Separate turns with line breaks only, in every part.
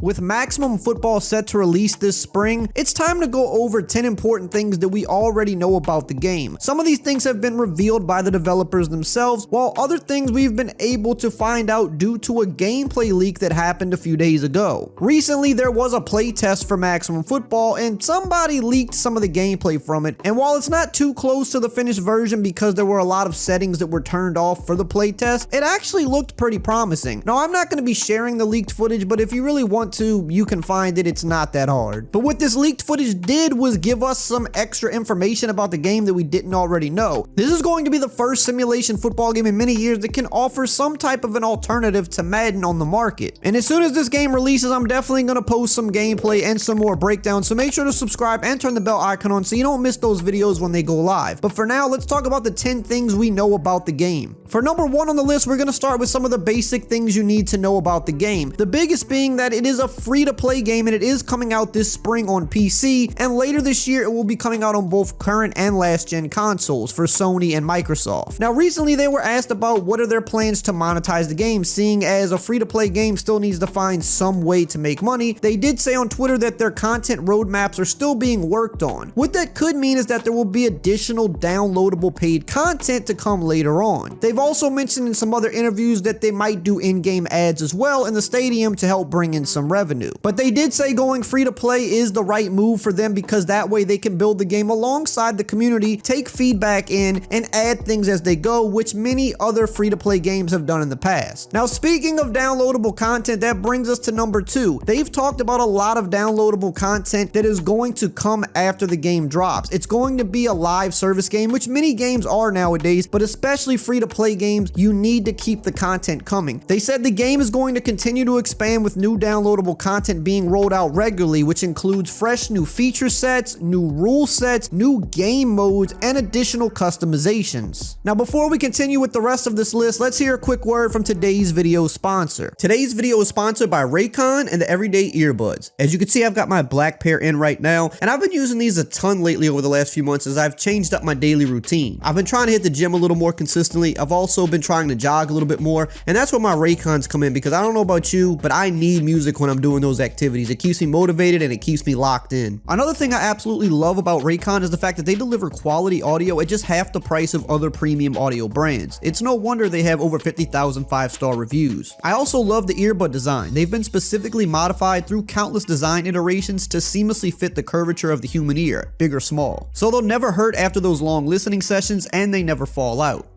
With Maximum Football set to release this spring, it's time to go over 10 important things that we already know about the game. Some of these things have been revealed by the developers themselves, while other things we've been able to find out due to a gameplay leak that happened a few days ago. Recently, there was a playtest for Maximum Football, and somebody leaked some of the gameplay from it, and while it's not too close to the finished version because there were a lot of settings that were turned off for the playtest, it actually looked pretty promising. Now, I'm not going to be sharing the leaked footage, but if you really want to, you can find it. It's not that hard. But what this leaked footage did was give us some extra information about the game that we didn't already know. This is going to be the first simulation football game in many years that can offer some type of an alternative to Madden on the market. And as soon as this game releases, I'm definitely going to post some gameplay and some more breakdowns, so make sure to subscribe and turn the bell icon on so you don't miss those videos when they go live. But for now, let's talk about the 10 things we know about the game. For number 1 on the list, we're going to start with some of the basic things you need to know about the game. The biggest being that it is a free-to-play game and it is coming out this spring on PC, and later this year it will be coming out on both current and last-gen consoles for Sony and Microsoft. Now, recently they were asked about what are their plans to monetize the game, seeing as a free-to-play game still needs to find some way to make money. They did say on Twitter that their content roadmaps are still being worked on. What that could mean is that there will be additional downloadable paid content to come later on. They've also mentioned in some other interviews that they might do in-game ads as well in the stadium to help bring in some revenue. But they did say going free to play is the right move for them because that way they can build the game alongside the community, take feedback in, and add things as they go, which many other free to play games have done in the past. Now, speaking of downloadable content, that brings us to number 2. They've talked about a lot of downloadable content that is going to come after the game drops. It's going to be a live service game, which many games are nowadays, but especially free to play games, you need to keep the content coming. They said the game is going to continue to expand with new downloadable content being rolled out regularly, which includes fresh new feature sets, new rule sets, new game modes, and additional customizations. Now, before we continue with the rest of this list, let's hear a quick word from today's video sponsor. Today's video is sponsored by Raycon and the Everyday Earbuds. As you can see, I've got my black pair in right now, and I've been using these a ton lately over the last few months as I've changed up my daily routine. I've been trying to hit the gym a little more consistently. I've also been trying to jog a little bit more, and that's where my Raycons come in because I don't know about you, but I need music when I'm doing those activities. It keeps me motivated and it keeps me locked in. Another thing I absolutely love about Raycon is the fact that they deliver quality audio at just half the price of other premium audio brands. It's no wonder they have over 50,000 5-star reviews. I also love the earbud design. They've been specifically modified through countless design iterations to seamlessly fit the curvature of the human ear, big or small. So they'll never hurt after those long listening sessions, and they never fall out.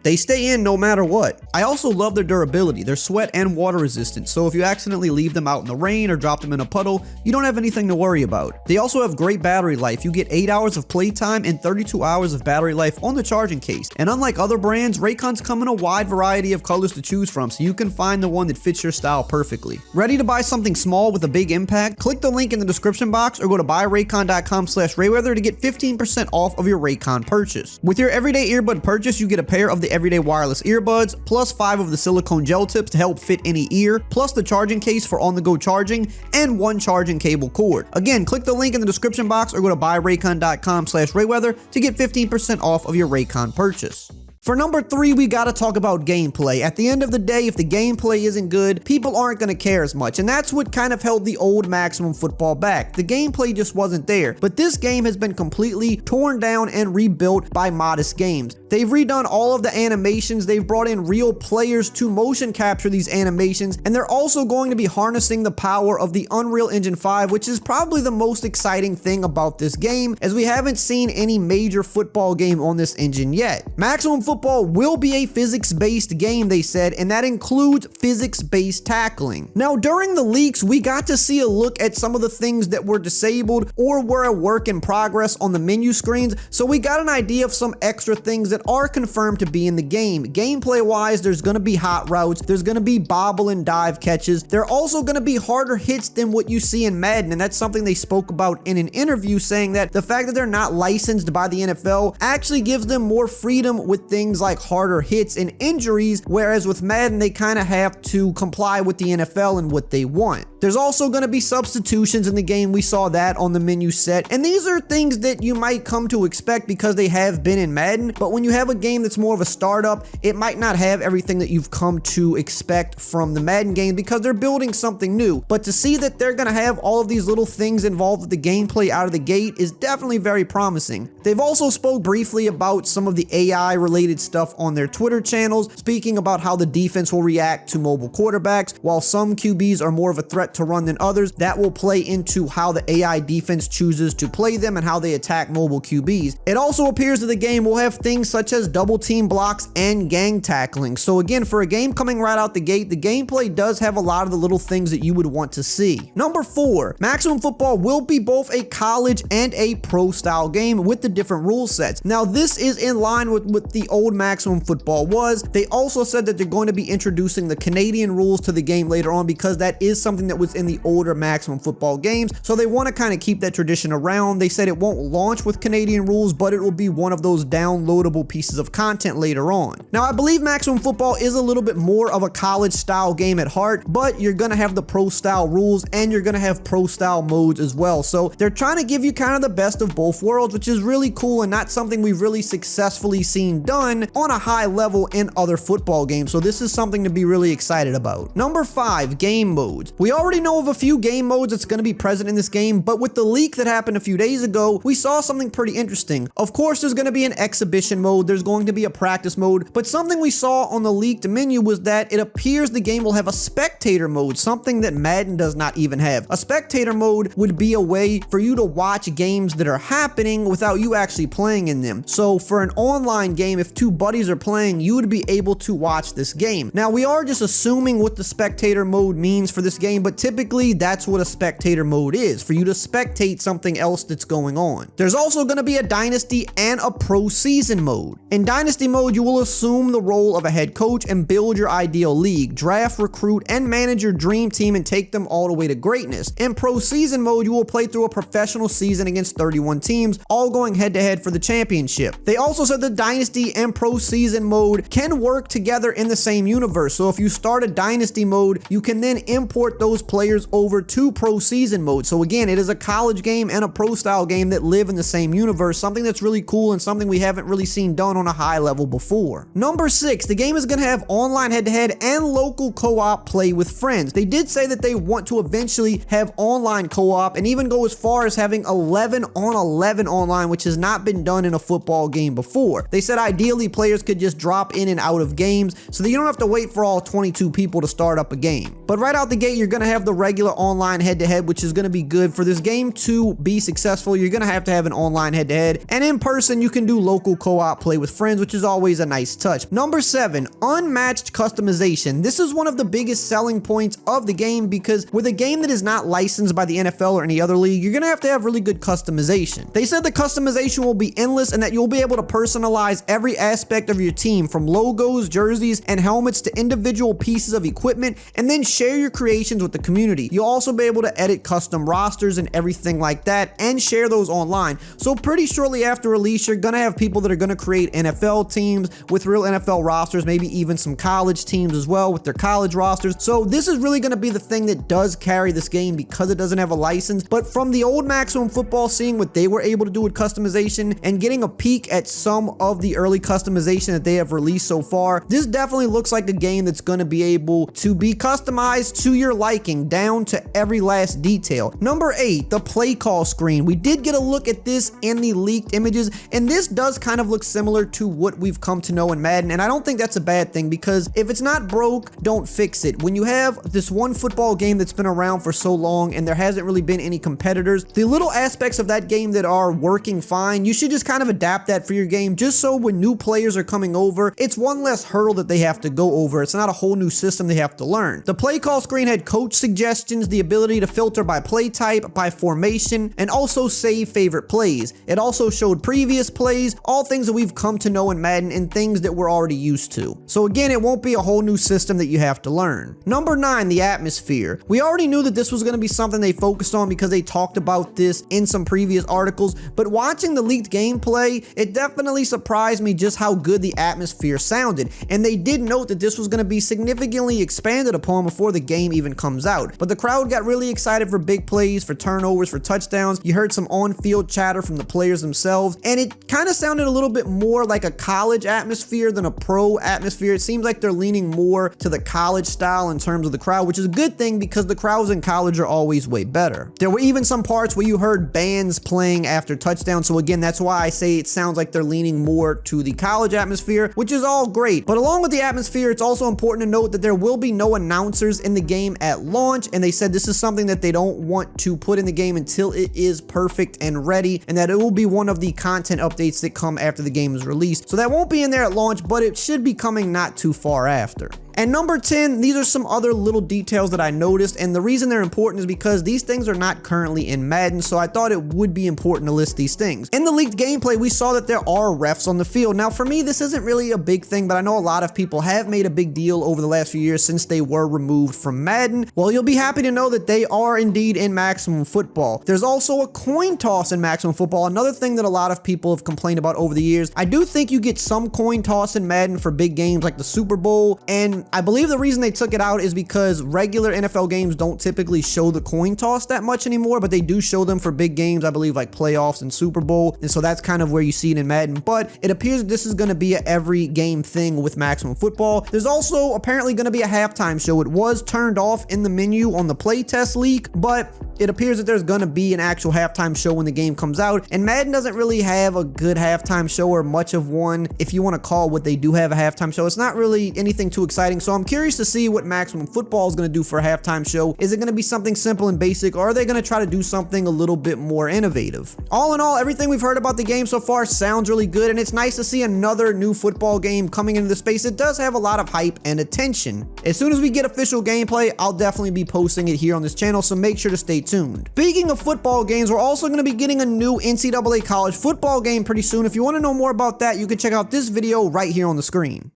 They stay in no matter what. I also love their durability. They're sweat and water resistant, so if you accidentally leave them out in the rain or drop them in a puddle, you don't have anything to worry about. They also have great battery life. You get 8 hours of playtime and 32 hours of battery life on the charging case. And unlike other brands, Raycons come in a wide variety of colors to choose from, so you can find the one that fits your style perfectly. Ready to buy something small with a big impact? Click the link in the description box or go to buyraycon.com/Rayweather to get 15% off of your Raycon purchase. With your everyday earbud purchase, you get a pair of the everyday wireless earbuds, plus 5 of the silicone gel tips to help fit any ear, plus the charging case for on-the-go charging, and 1 charging cable cord. Again, click the link in the description box or go to buyraycon.com/Rayweather to get 15% off of your Raycon purchase. For number 3, we gotta talk about gameplay. At the end of the day, if the gameplay isn't good, people aren't gonna care as much, and that's what kind of held the old Maximum Football back. The gameplay just wasn't there, but this game has been completely torn down and rebuilt by Modest Games. They've redone all of the animations, they've brought in real players to motion capture these animations, and they're also going to be harnessing the power of the Unreal Engine 5, which is probably the most exciting thing about this game, as we haven't seen any major football game on this engine yet. Maximum Football will be a physics-based game, they said, and that includes physics-based tackling. Now, during the leaks, we got to see a look at some of the things that were disabled or were a work in progress on the menu screens, so we got an idea of some extra things that are confirmed to be in the game. Gameplay-wise, there's going to be hot routes, there's going to be bobble and dive catches, there are also going to be harder hits than what you see in Madden, and that's something they spoke about in an interview, saying that the fact that they're not licensed by the NFL actually gives them more freedom within things like harder hits and injuries, whereas with Madden, they kind of have to comply with the NFL and what they want. There's also going to be substitutions in the game. We saw that on the menu set. And these are things that you might come to expect because they have been in Madden. But when you have a game that's more of a startup, it might not have everything that you've come to expect from the Madden game because they're building something new. But to see that they're going to have all of these little things involved with the gameplay out of the gate is definitely very promising. They've also spoke briefly about some of the AI related stuff on their Twitter channels, speaking about how the defense will react to mobile quarterbacks. While some QBs are more of a threat to run than others, that will play into how the AI defense chooses to play them and how they attack mobile QBs. It also appears that the game will have things such as double team blocks and gang tackling. So again, for a game coming right out the gate, the gameplay does have a lot of the little things that you would want to see. Number 4, Maximum Football will be both a college and a pro style game with the different rule sets. Now this is in line with what the old Maximum Football was. They also said that they're going to be introducing the Canadian rules to the game later on because that is something that was in the older Maximum Football games, so they want to kind of keep that tradition around. They said it won't launch with Canadian rules, but it will be one of those downloadable pieces of content later on. Now I believe Maximum Football is a little bit more of a college style game at heart, but you're going to have the pro style rules and you're going to have pro style modes as well. So they're trying to give you kind of the best of both worlds, which is really cool and not something we've really successfully seen done on a high level in other football games. So this is something to be really excited about. Number 5, game modes. We already know of a few game modes that's going to be present in this game, but with the leak that happened a few days ago, we saw something pretty interesting. Of course, there's going to be an exhibition mode, there's going to be a practice mode, but something we saw on the leaked menu was that it appears the game will have a spectator mode, something that Madden does not even have. A spectator mode would be a way for you to watch games that are happening without you actually playing in them. So for an online game, if two buddies are playing, you would be able to watch this game. Now we are just assuming what the spectator mode means for this game, but typically that's what a spectator mode is, for you to spectate something else that's going on. There's also going to be a dynasty and a pro season mode. In dynasty mode, you will assume the role of a head coach and build your ideal league, draft, recruit, and manage your dream team and take them all the way to greatness. In pro season mode, you will play through a professional season against 31 teams, all going head to head for the championship. They also said the dynasty and pro season mode can work together in the same universe. So if you start a dynasty mode, you can then import those players over to pro season mode. So again, it is a college game and a pro style game that live in the same universe, something that's really cool and something we haven't really seen done on a high level before. Number 6, the game is going to have online head-to-head and local co-op play with friends. They did say that they want to eventually have online co-op and even go as far as having 11 on 11 online, which has not been done in a football game before. They said ideally players could just drop in and out of games so that you don't have to wait for all 22 people to start up a game. But right out the gate, you're going to have the regular online head-to-head, which is going to be good. For this game to be successful, you're going to have an online head-to-head, and in person you can do local co-op play with friends, which is always a nice touch. Number 7, unmatched customization. This is one of the biggest selling points of the game because with a game that is not licensed by the NFL or any other league, you're going to have really good customization. They said the customization will be endless and that you'll be able to personalize every aspect of your team, from logos, jerseys, and helmets to individual pieces of equipment, and then share your creations with the community. You'll also be able to edit custom rosters and everything like that and share those online. So pretty shortly after release, you're going to have people that are going to create NFL teams with real NFL rosters, maybe even some college teams as well with their college rosters. So this is really going to be the thing that does carry this game because it doesn't have a license. But from the old Maximum Football, seeing what they were able to do with customization and getting a peek at some of the early customization that they have released so far, this definitely looks like a game that's going to be able to be customized to your liking down to every last detail. Number 8, the play call screen. We did get a look at this in the leaked images, and this does kind of look similar to what we've come to know in Madden, and I don't think that's a bad thing because if it's not broke, don't fix it. When you have this one football game that's been around for so long and there hasn't really been any competitors, the little aspects of that game that are working fine, you should just kind of adapt that for your game, just so when new players are coming over, it's one less hurdle that they have to go over. It's not a whole new system they have to learn. The play call screen had coach suggestions, the ability to filter by play type, by formation, and also save favorite plays. It also showed previous plays, all things that we've come to know in Madden and things that we're already used to. So again, it won't be a whole new system that you have to learn. Number 9, the atmosphere. We already knew that this was going to be something they focused on because they talked about this in some previous articles, but watching releasing the leaked gameplay, it definitely surprised me just how good the atmosphere sounded, and they did note that this was going to be significantly expanded upon before the game even comes out. But the crowd got really excited for big plays, for turnovers, for touchdowns. You heard some on-field chatter from the players themselves, and it kind of sounded a little bit more like a college atmosphere than a pro atmosphere. It seems like they're leaning more to the college style in terms of the crowd, which is a good thing because the crowds in college are always way better. There were even some parts where you heard bands playing after touchdowns, so again, that's why I say it sounds like they're leaning more to the college atmosphere, which is all great. But along with the atmosphere, it's also important to note that there will be no announcers in the game at launch, and they said this is something that they don't want to put in the game until it is perfect and ready, and that it will be one of the content updates that come after the game is released. So that won't be in there at launch, but it should be coming not too far after. And number 10, these are some other little details that I noticed, and the reason they're important is because these things are not currently in Madden, so I thought it would be important to list these things. In the leaked gameplay, we saw that there are refs on the field. Now, for me, this isn't really a big thing, but I know a lot of people have made a big deal over the last few years since they were removed from Madden. Well, you'll be happy to know that they are indeed in Maximum Football. There's also a coin toss in Maximum Football, another thing that a lot of people have complained about over the years. I do think you get some coin toss in Madden for big games like the Super Bowl, and I believe the reason they took it out is because regular NFL games don't typically show the coin toss that much anymore, but they do show them for big games, I believe like playoffs and Super Bowl, and so that's kind of where you see it in Madden. But it appears that this is going to be an every game thing with Maximum Football. There's also apparently going to be a halftime show. It was turned off in the menu on the playtest leak, but it appears that there's going to be an actual halftime show when the game comes out, and Madden doesn't really have a good halftime show or much of one. If you want to call what they do have a halftime show, it's not really anything too exciting, so I'm curious to see what Maximum Football is going to do for a halftime show. Is it going to be something simple and basic, or are they going to try to do something a little bit more innovative? All in all, everything we've heard about the game so far sounds really good, and it's nice to see another new football game coming into the space. It does have a lot of hype and attention. As soon as we get official gameplay, I'll definitely be posting it here on this channel, so make sure to stay tuned. Speaking of football games, we're also going to be getting a new NCAA college football game pretty soon. If you want to know more about that, you can check out this video right here on the screen.